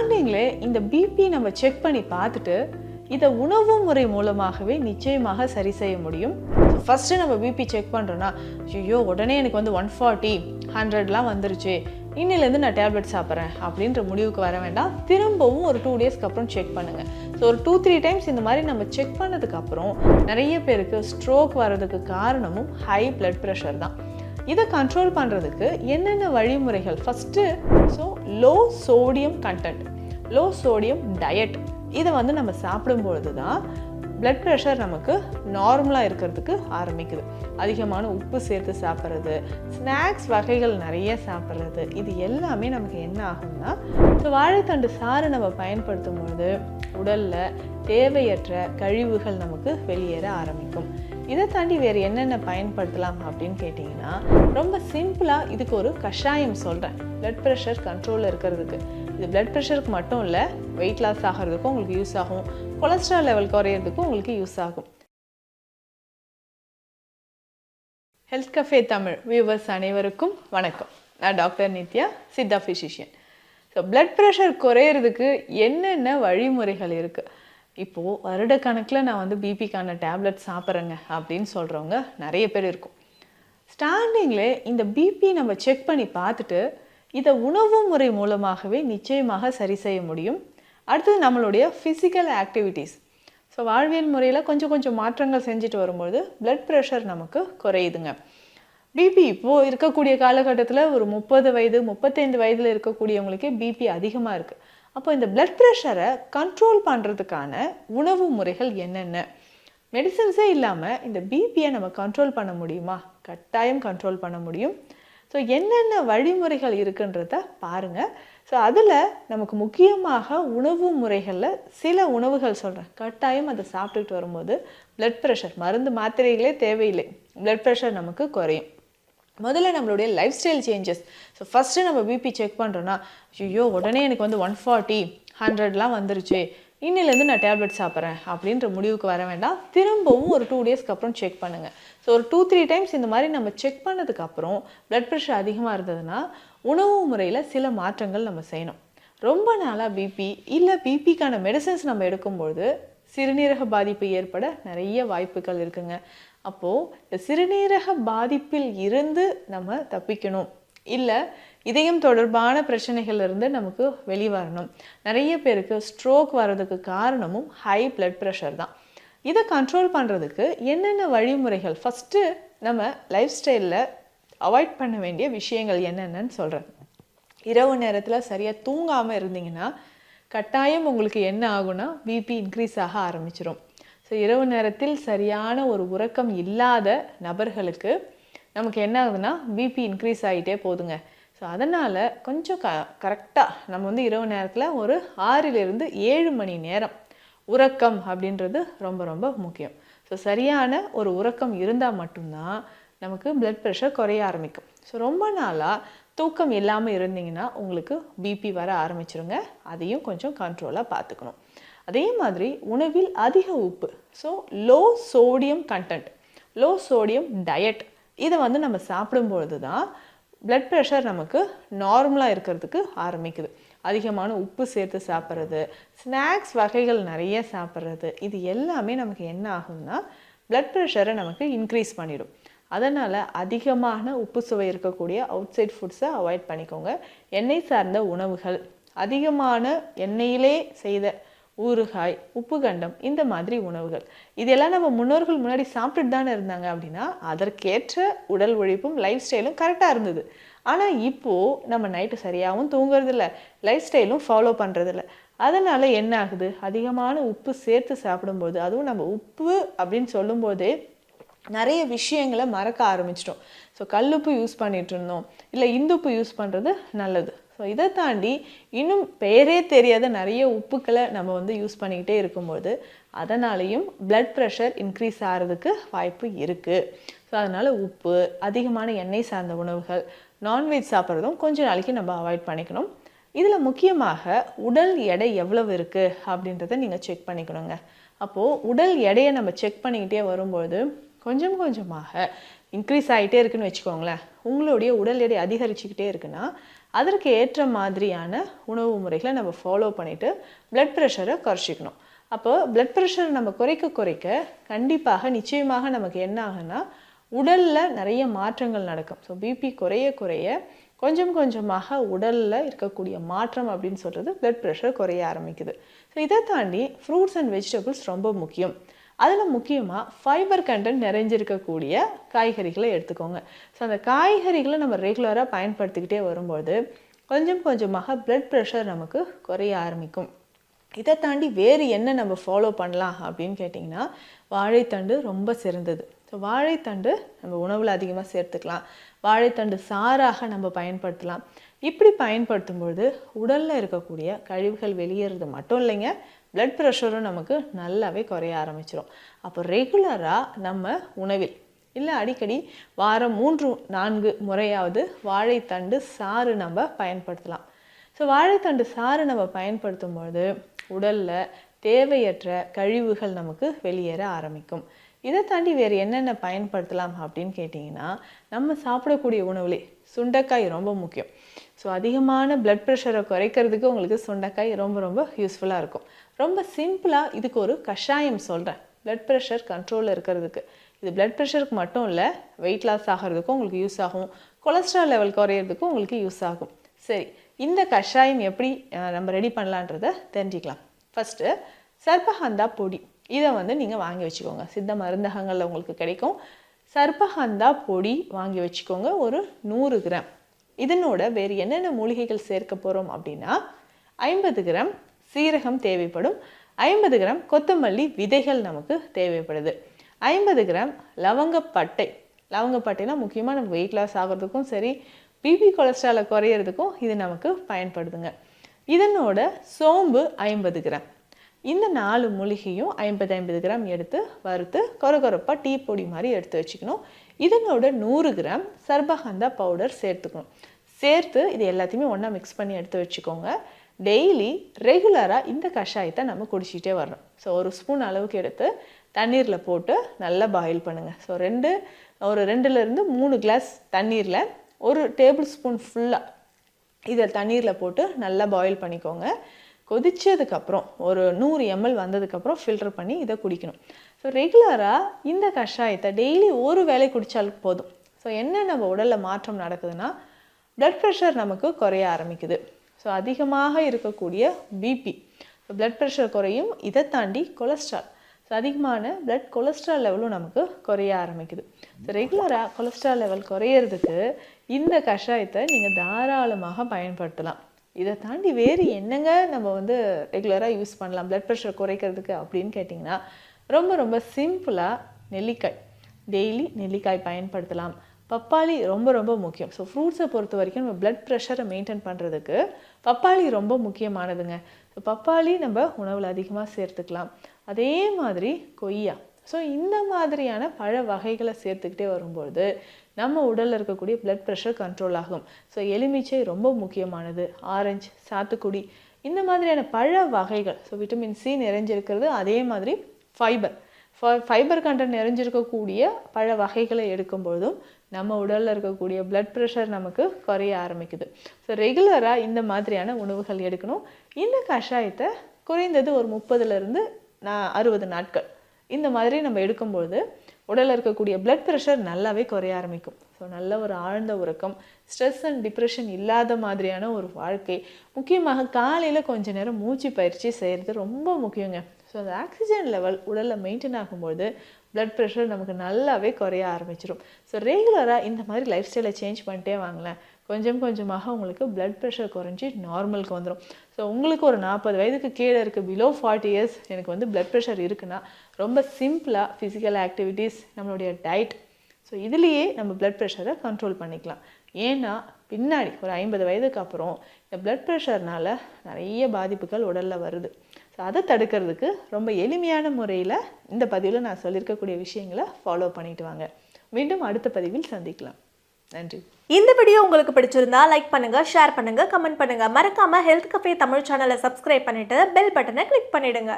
ஸ்டார்டிங்ல இந்த பிபி நம்ம செக் பண்ணி பார்த்துட்டு இதை உணவு முறை மூலமாகவே நிச்சயமாக சரி செய்ய முடியும். ஃபஸ்ட்டு நம்ம பிபி செக் பண்ணுறோன்னா, ஐயோ உடனே எனக்கு வந்து 140 100லாம் வந்துருச்சு, இன்னிலேருந்து நான் டேப்லெட் சாப்பிட்றேன் அப்படின்ற முடிவுக்கு வர வேண்டாம். திரும்பவும் ஒரு 2 டேஸ்க்கு அப்புறம் செக் பண்ணுங்கள். ஸோ ஒரு 2-3 டைம்ஸ் இந்த மாதிரி நம்ம செக் பண்ணதுக்கப்புறம் நிறைய பேருக்கு ஸ்ட்ரோக் வர்றதுக்கு காரணமும் ஹை பிளட் ப்ரெஷர் தான். இதை கண்ட்ரோல் பண்ணுறதுக்கு என்னென்ன வழிமுறைகள்? First low sodium content, low sodium diet. இதை வந்து நம்ம சாப்பிடும்பொழுது தான் பிளட் ப்ரெஷர் நமக்கு நார்மலாக இருக்கிறதுக்கு ஆரம்பிக்குது. அதிகமான உப்பு சேர்த்து சாப்பிட்றது, ஸ்நாக்ஸ் வகைகள் நிறைய சாப்பிட்றது, இது எல்லாமே நமக்கு என்ன ஆகும்னா, வாழைத்தண்டு சாறு நம்ம பயன்படுத்தும் பொழுது உடலில் தேவையற்ற கழிவுகள் நமக்கு வெளியேற ஆரம்பிக்கும். இதை தாண்டி வேறு என்னென்ன பயன்படுத்தலாம் அப்படின்னு கேட்டிங்கன்னா, ரொம்ப சிம்பிளாக இதுக்கு ஒரு கஷாயம் சொல்கிறேன். பிளட் ப்ரெஷர் கண்ட்ரோலில் இருக்கிறதுக்கு. இது பிளட் ப்ரெஷருக்கு மட்டும் இல்லை, வெயிட் லாஸ் ஆகிறதுக்கும் உங்களுக்கு யூஸ் ஆகும், கொலஸ்ட்ரால் லெவல் குறையிறதுக்கும் உங்களுக்கு யூஸ் ஆகும். ஹெல்த் கஃபே தமிழ் வியூவர்ஸ் அனைவருக்கும் வணக்கம். நான் doctor Nithya, Siddha physician. Blood pressure குறையிறதுக்கு என்னென்ன வழிமுறைகள் இருக்குது? இப்போது வருடக்கணக்கில் நான் வந்து பிபிக்கான டேப்லெட் சாப்பிட்றேங்க அப்படின்னு சொல்கிறவங்க நிறைய பேர் இருக்கும். ஸ்டார்டிங்கில் இந்த பிபி நம்ம செக் பண்ணி பார்த்துட்டு இதை உணவு முறை மூலமாகவே நிச்சயமாக சரி செய்ய முடியும். அடுத்தது நம்மளுடைய ஃபிசிக்கல் ஆக்டிவிட்டீஸ். வாழ்வியல் முறையில் கொஞ்சம் கொஞ்சம் மாற்றங்கள் செஞ்சுட்டு வரும்போது பிளட் ப்ரெஷர் நமக்கு குறையுதுங்க. பிபி இப்போது இருக்கக்கூடிய காலகட்டத்தில் ஒரு 30 வயது 35 வயதில் இருக்கக்கூடியவங்களுக்கே பிபி அதிகமாக இருக்குது. அப்போ இந்த பிளட் ப்ரெஷரை கண்ட்ரோல் பண்ணுறதுக்கான உணவு முறைகள் என்னென்ன? மெடிசன்ஸே இல்லாமல் இந்த பிபியை நம்ம கண்ட்ரோல் பண்ண முடியுமா? கட்டாயம் கண்ட்ரோல் பண்ண முடியும். என்னென்ன வழிமுறைகள் இருக்குன்றத பாருங்கள். அதில் நமக்கு முக்கியமாக உணவு முறைகளில் சில உணவுகள் சொல்கிறேன். கட்டாயம் அதை சாப்பிட்டுக்கிட்டு வரும்போது பிளட் ப்ரெஷர், மருந்து மாத்திரைகளே தேவையில்லை, பிளட் ப்ரெஷர் நமக்கு குறையும். முதல்ல நம்மளுடைய லைஃப் ஸ்டைல் சேஞ்சஸ். ஃபஸ்ட்டு நம்ம பிபி செக் பண்ணுறோன்னா, ஐயோ உடனே எனக்கு வந்து 140 100லாம் வந்துருச்சு, இன்னிலேருந்து நான் டேப்லெட் சாப்பிட்றேன் அப்படின்ற முடிவுக்கு வர வேண்டாம். திரும்பவும் ஒரு 2 டேஸ்க்கு அப்புறம் செக் பண்ணுங்கள். ஒரு 2-3 டைம்ஸ் இந்த மாதிரி நம்ம செக் பண்ணதுக்கப்புறம் பிளட் ப்ரெஷர் அதிகமாக இருந்ததுன்னா உணவு முறையில் சில மாற்றங்கள் நம்ம செய்யணும். ரொம்ப நாளாக பிபி இல்லை பிபிக்கான மெடிசன்ஸ் நம்ம எடுக்கும்பொழுது சிறுநீரக பாதிப்பு ஏற்பட நிறைய வாய்ப்புகள் இருக்குங்க. அப்போது இந்த சிறுநீரக பாதிப்பில் இருந்து நம்ம தப்பிக்கணும், இல்லை இதயம் தொடர்பான பிரச்சனைகள்லேருந்து நமக்கு வெளிவரணும். நிறைய பேருக்கு ஸ்ட்ரோக் வர்றதுக்கு காரணமும் ஹை பிளட் ப்ரெஷர் தான். இதை கண்ட்ரோல் பண்ணுறதுக்கு என்னென்ன வழிமுறைகள்? ஃபஸ்ட்டு நம்ம லைஃப் ஸ்டைலில் அவாய்ட் பண்ண வேண்டிய விஷயங்கள் என்னென்னு சொல்கிறேன். இரவு நேரத்தில் சரியாக தூங்காமல் இருந்தீங்கன்னா கட்டாயம் உங்களுக்கு என்ன ஆகும்னா பிபி இன்க்ரீஸ் ஆக ஆரம்பிச்சிடும். இரவு நேரத்தில் சரியான ஒரு உறக்கம் இல்லாத நபர்களுக்கு நமக்கு என்ன ஆகுதுன்னா பிபி இன்க்ரீஸ் ஆகிட்டே போதுங்க. அதனால் கொஞ்சம் கரெக்டாக நம்ம வந்து இரவு நேரத்தில் ஒரு 6லிருந்து 7 மணி நேரம் உறக்கம் அப்படின்றது ரொம்ப ரொம்ப முக்கியம். சரியான ஒரு உறக்கம் இருந்தால் மட்டும்தான் நமக்கு பிளட் ப்ரெஷர் குறைய ஆரம்பிக்கும். ரொம்ப நாளாக தூக்கம் இல்லாமல் இருந்தீங்கன்னா உங்களுக்கு பிபி வர ஆரம்பிச்சிருங்க. அதையும் கொஞ்சம் கண்ட்ரோலாக பார்த்துக்கணும். அதே மாதிரி உணவில் அதிக உப்பு, low sodium content, low sodium diet, இதை வந்து நம்ம சாப்பிடும்பொழுது தான் பிளட் ப்ரெஷர் நமக்கு நார்மலாக இருக்கிறதுக்கு ஆரம்பிக்குது. அதிகமான உப்பு சேர்த்து சாப்பிட்றது, ஸ்நாக்ஸ் வகைகள் நிறைய சாப்பிட்றது, இது எல்லாமே நமக்கு என்ன ஆகும்னா பிளட் ப்ரெஷரை நமக்கு இன்க்ரீஸ் பண்ணிடும். அதனால் அதிகமான உப்பு சுவை இருக்கக்கூடிய அவுட் சைட் ஃபுட்ஸை அவாய்ட் பண்ணிக்கோங்க. எண்ணெய் சார்ந்த உணவுகள், அதிகமான எண்ணெயிலே செய்த ஊறுகாய், உப்பு கண்டம், இந்த மாதிரி உணவுகள், இதெல்லாம் நம்ம முன்னோர்கள் முன்னாடி சாப்பிட்டுட்டு தானே இருந்தாங்க. அப்படின்னா அதற்கேற்ற உடல் உழைப்பும் லைஃப் ஸ்டைலும் கரெக்டாக இருந்தது. ஆனால் இப்போது நம்ம நைட்டு சரியாகவும் தூங்குறதில்ல, லைஃப் ஸ்டைலும் ஃபாலோ பண்ணுறதில்ல. அதனால் என்ன ஆகுது? அதிகமான உப்பு சேர்த்து சாப்பிடும்போது, அதுவும் நம்ம உப்பு அப்படின்னு சொல்லும்போதே நிறைய விஷயங்களை மறக்க ஆரம்பிச்சிட்டோம். கல்லுப்பு யூஸ் பண்ணிகிட்டு இருந்தோம், இல்லை இந்துப்பு யூஸ் பண்ணுறது நல்லது. இதை தாண்டி இன்னும் பெயரே தெரியாத நிறைய உப்புக்களை நம்ம வந்து யூஸ் பண்ணிக்கிட்டே இருக்கும்போது அதனாலேயும் பிளட் ப்ரெஷர் இன்க்ரீஸ் ஆகிறதுக்கு வாய்ப்பு இருக்குது. அதனால் உப்பு, அதிகமான எண்ணெய் சார்ந்த உணவுகள், நான்வெஜ் சாப்பிட்றதும் கொஞ்சம் நாளைக்கு நம்ம அவாய்ட் பண்ணிக்கணும். இதில் முக்கியமாக உடல் எடை எவ்வளவு இருக்குது அப்படின்றத நீங்கள் செக் பண்ணிக்கணுங்க. அப்போது உடல் எடையை நம்ம செக் பண்ணிக்கிட்டே வரும்போது கொஞ்சம் கொஞ்சமாக இன்க்ரீஸ் ஆகிட்டே இருக்குன்னு வச்சுக்கோங்களேன். உங்களுடைய உடல் எடை அதிகரிச்சுக்கிட்டே இருக்குன்னா அதற்கு ஏற்ற மாதிரியான உணவு முறைகளை நம்ம ஃபாலோ பண்ணிவிட்டு பிளட் ப்ரெஷரை குறைச்சிக்கணும். அப்போ பிளட் ப்ரெஷர் நம்ம குறைக்க கண்டிப்பாக நிச்சயமாக நமக்கு என்ன ஆகுன்னா உடலில் நிறைய மாற்றங்கள் நடக்கும். ஸோ பிபி குறைய கொஞ்சம் கொஞ்சமாக உடலில் இருக்கக்கூடிய மாற்றம் அப்படின்னு சொல்கிறது பிளட் ப்ரெஷர் குறைய ஆரம்பிக்குது. ஸோ இதை தாண்டி ஃப்ரூட்ஸ் அண்ட் வெஜிடபிள்ஸ் ரொம்ப முக்கியம். அதில் முக்கியமாக ஃபைபர் கண்டென்ட் நிறைஞ்சிருக்கக்கூடிய காய்கறிகளை எடுத்துக்கோங்க. ஸோ அந்த காய்கறிகளை நம்ம ரெகுலராக பயன்படுத்திக்கிட்டே வரும்போது கொஞ்சம் கொஞ்சமாக பிளட் ப்ரெஷர் நமக்கு குறைய ஆரம்பிக்கும். இதை தாண்டி வேறு என்ன நம்ம ஃபாலோ பண்ணலாம் அப்படின்னு கேட்டிங்கன்னா வாழைத்தண்டு ரொம்ப சிறந்தது. ஸோ வாழைத்தண்டு நம்ம உணவில் அதிகமாக சேர்த்துக்கலாம். வாழைத்தண்டு சாறாக நம்ம பயன்படுத்தலாம். இப்படி பயன்படுத்தும்பொழுது உடலில் இருக்கக்கூடிய கழிவுகள் வெளியேறது மட்டும் இல்லைங்க, பிளட் ப்ரெஷரும் நமக்கு நல்லாவே குறைய ஆரம்பிச்சிடும். அப்போ ரெகுலராக நம்ம உணவில் இல்லை அடிக்கடி வாரம் 3-4 முறையாவது வாழைத்தண்டு சாறு நம்ம பயன்படுத்தலாம். ஸோ வாழைத்தண்டு சாறு நம்ம பயன்படுத்தும்பொழுது உடலில் தேவையற்ற கழிவுகள் நமக்கு வெளியேற ஆரம்பிக்கும். இதை தாண்டி வேறு என்னென்ன பயன்படுத்தலாம் அப்படின்னு கேட்டிங்கன்னா நம்ம சாப்பிடக்கூடிய உணவுலே சுண்டைக்காய் ரொம்ப முக்கியம். ஸோ அதிகமான பிளட் ப்ரெஷரை குறைக்கிறதுக்கு உங்களுக்கு சுண்டைக்காய் ரொம்ப ரொம்ப யூஸ்ஃபுல்லாக இருக்கும். ரொம்ப சிம்பிளாக இதுக்கு ஒரு கஷாயம் சொல்கிறேன் பிளட் ப்ரெஷர் கண்ட்ரோலில் இருக்கிறதுக்கு. இது பிளட் ப்ரெஷருக்கு மட்டும் இல்லை, வெயிட் லாஸ் ஆகிறதுக்கும் உங்களுக்கு யூஸ் ஆகும், கொலஸ்ட்ரால் லெவல் குறையிறதுக்கும் உங்களுக்கு யூஸ் ஆகும். சரி, இந்த கஷாயம் எப்படி நம்ம ரெடி பண்ணலான்றதை தெரிஞ்சிக்கலாம். ஃபஸ்ட்டு சர்பகந்தா பொடி, இதை நீங்கள் வாங்கி வச்சுக்கோங்க. சித்த மருந்தகங்களில் உங்களுக்கு கிடைக்கும். சர்பகந்தா பொடி வாங்கி வச்சுக்கோங்க, ஒரு 100 கிராம். இதனோட வேறு என்னென்ன மூலிகைகள் சேர்க்க போகிறோம் அப்படின்னா 50 கிராம் சீரகம் தேவைப்படும், 50 கிராம் கொத்தமல்லி விதைகள் நமக்கு தேவைப்படுது, 50 கிராம் லவங்கப்பட்டை. லவங்கப்பட்டைனா முக்கியமாக நம்ம வெயிட் லாஸ் ஆகிறதுக்கும் சரி, பிபி கொலஸ்ட்ராலை குறையிறதுக்கும் இது நமக்கு பயன்படுதுங்க. இதனோட சோம்பு 50 கிராம். இந்த 4 மூலிகையும் 50 கிராம் எடுத்து வறுத்து கொரகொரப்பாக டீ பொடி மாதிரி எடுத்து வச்சுக்கணும். இதனோட 100 கிராம் சர்பகந்தா பவுடர் சேர்த்துக்கணும். சேர்த்து இது எல்லாத்தையுமே ஒன்றா மிக்ஸ் பண்ணி எடுத்து வச்சுக்கோங்க. டெய்லி ரெகுலராக இந்த கஷாயத்தை நம்ம குடிச்சிட்டே வரணும். ஸோ ஒரு ஸ்பூன் அளவுக்கு எடுத்து தண்ணீரில் போட்டு நல்லா பாயில் பண்ணுங்கள். ஸோ ஒரு 2-3 கிளாஸ் தண்ணீரில் 1 டேபிள் ஸ்பூன் ஃபுல்லாக இதை தண்ணீரில் போட்டு நல்லா பாயில் பண்ணிக்கோங்க. கொதிச்சதுக்கப்புறம் ஒரு 100 ml வந்ததுக்கப்புறம் ஃபில்டர் பண்ணி இதை குடிக்கணும். ஸோ ரெகுலராக இந்த கஷாயத்தை டெய்லி ஒரு வேளை குடித்தாலும் போதும். ஸோ என்ன நம்ம உடலில் மாற்றம் நடக்குதுன்னா பிளட் ப்ரெஷர் நமக்கு குறைய ஆரம்பிக்குது. ஸோ அதிகமாக இருக்கக்கூடிய பிபி, பிளட் ப்ரெஷர் குறையும். இதை தாண்டி கொலஸ்ட்ரால், ஸோ அதிகமான பிளட் கொலஸ்ட்ரால் லெவலும் நமக்கு குறைய ஆரம்பிக்குது. ஸோ ரெகுலராக கொலஸ்ட்ரால் லெவல் குறையிறதுக்கு இந்த கஷாயத்தை நீங்கள் தாராளமாக பயன்படுத்தலாம். இதை தாண்டி வேறு என்னங்க நம்ம ரெகுலராக யூஸ் பண்ணலாம் பிளட் ப்ரெஷர் குறைக்கிறதுக்கு அப்படின்னு கேட்டிங்கன்னா ரொம்ப ரொம்ப சிம்பிளாக நெல்லிக்காய். டெய்லி நெல்லிக்காய் பயன்படுத்தலாம். பப்பாளி ரொம்ப ரொம்ப முக்கியம். ஸோ ஃப்ரூட்ஸை பொறுத்த வரைக்கும் நம்ம பிளட் ப்ரெஷரை மெயின்டைன் பண்ணுறதுக்கு பப்பாளி ரொம்ப முக்கியமானதுங்க. ஸோ பப்பாளி நம்ம உணவில் அதிகமாக சேர்த்துக்கலாம். அதே மாதிரி கொய்யா. ஸோ இந்த மாதிரியான பழ வகைகளை சேர்த்துக்கிட்டே வரும்பொழுது நம்ம உடலில் இருக்கக்கூடிய பிளட் ப்ரெஷர் கண்ட்ரோல் ஆகும். ஸோ எலுமிச்சை ரொம்ப முக்கியமானது, ஆரஞ்சு, சாத்துக்குடி, இந்த மாதிரியான பழ வகைகள். ஸோ விட்டமின் சி நிறைஞ்சிருக்கிறது. அதே மாதிரி ஃபைபர் கண்டென்ட் நிறைஞ்சிருக்கக்கூடிய பழ வகைகளை எடுக்கும்பொழுதும் நம்ம உடலில் இருக்கக்கூடிய பிளட் ப்ரெஷர் நமக்கு குறைய ஆரம்பிக்குது. ஸோ ரெகுலராக இந்த மாதிரியான உணவுகள் எடுக்கணும். இந்த கஷாயத்தை குறைந்தது ஒரு 30 60 நாட்கள் இந்த மாதிரி நம்ம எடுக்கும்பொழுது உடலில் இருக்கக்கூடிய பிளட் ப்ரெஷர் நல்லாவே குறைய ஆரம்பிக்கும். ஸோ நல்ல ஒரு ஆழ்ந்த உறக்கம், ஸ்ட்ரெஸ் அண்ட் டிப்ரெஷன் இல்லாத மாதிரியான ஒரு வாழ்க்கை, முக்கியமாக காலையில் கொஞ்ச நேரம் மூச்சு பயிற்சி செய்கிறது ரொம்ப முக்கியங்க. ஸோ அந்த ஆக்சிஜன் லெவல் உடலில் மெயின்டைன் ஆகும்போது பிளட் ப்ரெஷர் நமக்கு நல்லாவே குறைய ஆரம்பிச்சிடும். ஸோ ரெகுலராக இந்த மாதிரி லைஃப் ஸ்டைலை சேஞ்ச் பண்ணிட்டே வாங்களேன், கொஞ்சம் கொஞ்சமாக உங்களுக்கு பிளட் ப்ரெஷர் குறைஞ்சி நார்மலுக்கு வந்துடும். ஸோ உங்களுக்கு ஒரு 40 வயதுக்கு கீழே இருக்குது, பிலோ 40 இயர்ஸ் எனக்கு பிளட் ப்ரெஷர் இருக்குன்னா ரொம்ப சிம்பிளாக ஃபிசிக்கல் ஆக்டிவிட்டீஸ், நம்மளுடைய டயட், ஸோ இதுலேயே நம்ம பிளட் ப்ரெஷரை கண்ட்ரோல் பண்ணிக்கலாம். ஏன்னா பின்னாடி ஒரு 50 வயதுக்கு அப்புறம் இந்த பிளட் ப்ரெஷர்னால் நிறைய பாதிப்புகள் உடலில் வருது. ஸோ அதை தடுக்கிறதுக்கு ரொம்ப எளிமையான முறையில் இந்த பதிவில் நான் சொல்லியிருக்கக்கூடிய விஷயங்களை ஃபாலோ பண்ணிட்டு வாங்க. மீண்டும் அடுத்த பதிவில் சந்திக்கலாம். நன்றி. இந்த வீடியோ உங்களுக்கு பிடிச்சிருந்தா லைக் பண்ணுங்க, ஷேர் பண்ணுங்க, கமெண்ட் பண்ணுங்க. மறக்காம ஹெல்த் கஃபே தமிழ் சேனலை சப்ஸ்கிரைப் பண்ணிட்டு பெல் பட்டனை கிளிக் பண்ணிடுங்க.